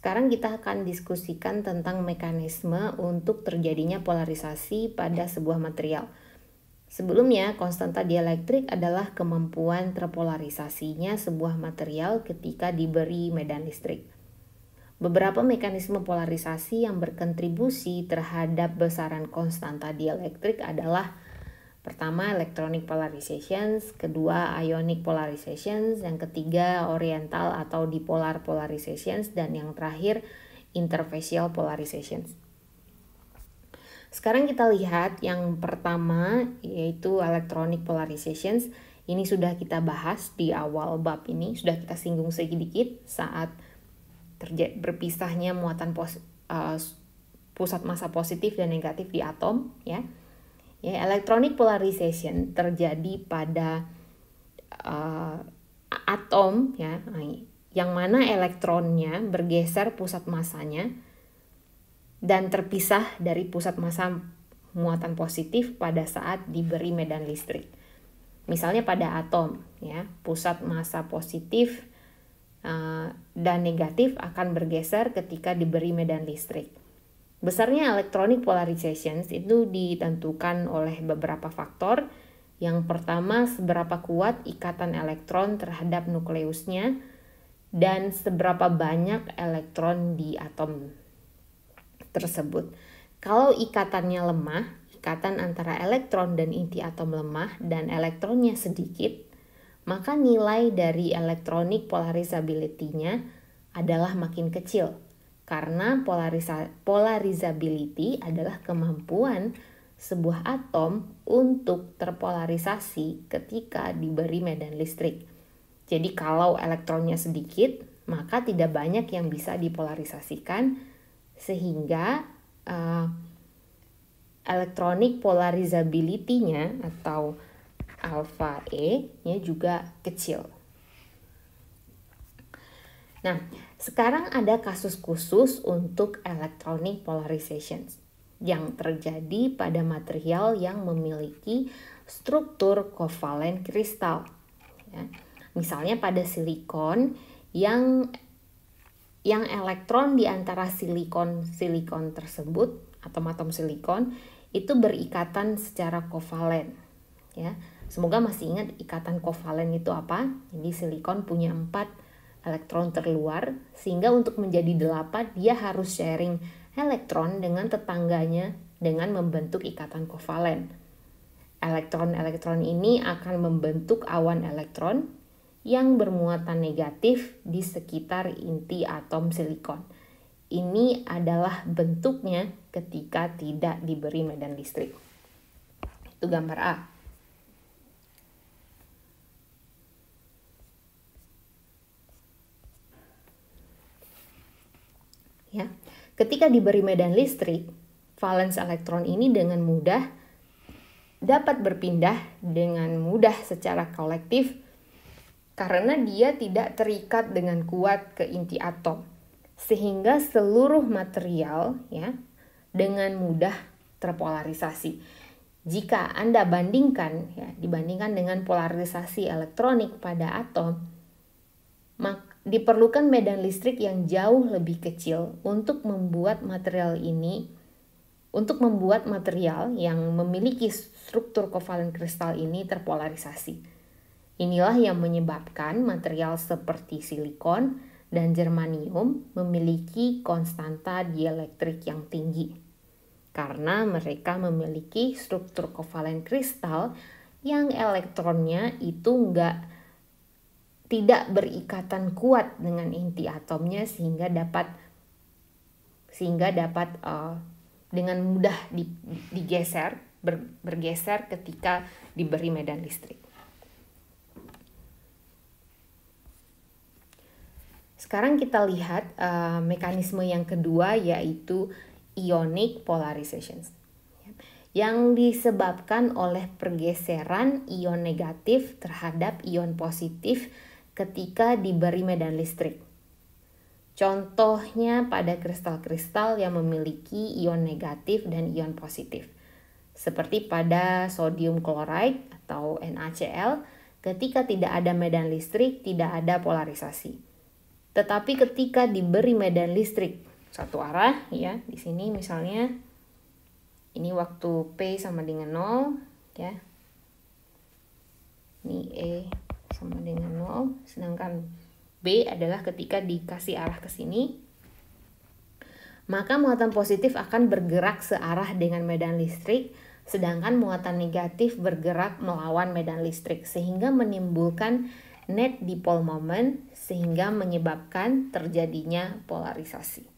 Sekarang kita akan diskusikan tentang mekanisme untuk terjadinya polarisasi pada sebuah material. Sebelumnya, konstanta dielektrik adalah kemampuan terpolarisasinya sebuah material ketika diberi medan listrik. Beberapa mekanisme polarisasi yang berkontribusi terhadap besaran konstanta dielektrik adalah: pertama, electronic polarizations, kedua, ionic polarizations, yang ketiga, oriental atau dipolar polarizations, dan yang terakhir, interfacial polarizations. Sekarang kita lihat yang pertama, yaitu electronic polarizations. Ini sudah kita bahas di awal bab ini, sudah kita singgung sedikit saat berpisahnya muatan pusat massa positif dan negatif di atom, ya. Electronic polarization terjadi pada atom, ya, yang mana elektronnya bergeser pusat massanya dan terpisah dari pusat massa muatan positif pada saat diberi medan listrik. Misalnya pada atom, ya, pusat massa positif dan negatif akan bergeser ketika diberi medan listrik. Besarnya electronic polarizations itu ditentukan oleh beberapa faktor. Yang pertama, seberapa kuat ikatan elektron terhadap nukleusnya dan seberapa banyak elektron di atom tersebut. Kalau ikatannya lemah, ikatan antara elektron dan inti atom lemah dan elektronnya sedikit, maka nilai dari electronic polarizability-nya adalah makin kecil. Karena polarizability adalah kemampuan sebuah atom untuk terpolarisasi ketika diberi medan listrik. Jadi kalau elektronnya sedikit, maka tidak banyak yang bisa dipolarisasikan, sehingga electronic polarizability-nya atau alpha E-nya juga kecil. Nah, sekarang ada kasus khusus untuk electronic polarizations yang terjadi pada material yang memiliki struktur kovalen kristal. Ya. Misalnya pada silikon yang elektron di antara silikon tersebut, atom-atom silikon itu berikatan secara kovalen. Ya. Semoga masih ingat ikatan kovalen itu apa? Jadi silikon punya 4 elektron terluar, sehingga untuk menjadi 8 dia harus sharing elektron dengan tetangganya dengan membentuk ikatan kovalen. Elektron-elektron ini akan membentuk awan elektron yang bermuatan negatif di sekitar inti atom silikon. Ini adalah bentuknya ketika tidak diberi medan listrik. Itu gambar A. Ya, ketika diberi medan listrik, valens elektron ini dengan mudah dapat berpindah dengan mudah secara kolektif karena dia tidak terikat dengan kuat ke inti atom, sehingga seluruh material, ya, dengan mudah terpolarisasi. Jika Anda bandingkan, ya, dibandingkan dengan polarisasi elektronik pada atom, maka diperlukan medan listrik yang jauh lebih kecil untuk membuat material yang memiliki struktur kovalen kristal ini terpolarisasi. Inilah yang menyebabkan material seperti silikon dan germanium memiliki konstanta dielektrik yang tinggi, karena mereka memiliki struktur kovalen kristal yang elektronnya itu tidak berikatan kuat dengan inti atomnya, sehingga dapat dengan mudah bergeser ketika diberi medan listrik. Sekarang kita lihat mekanisme yang kedua, yaitu ionic polarizations, yang disebabkan oleh pergeseran ion negatif terhadap ion positif ketika diberi medan listrik. Contohnya pada kristal-kristal yang memiliki ion negatif dan ion positif, seperti pada sodium chloride atau NaCl. Ketika tidak ada medan listrik, tidak ada polarisasi. Tetapi ketika diberi medan listrik satu arah ya, di sini misalnya ini waktu P sama dengan 0 ya. Ini E sama dengan 0, sedangkan B adalah ketika dikasih arah ke sini. Maka muatan positif akan bergerak searah dengan medan listrik, sedangkan muatan negatif bergerak melawan medan listrik sehingga menimbulkan net dipole moment sehingga menyebabkan terjadinya polarisasi.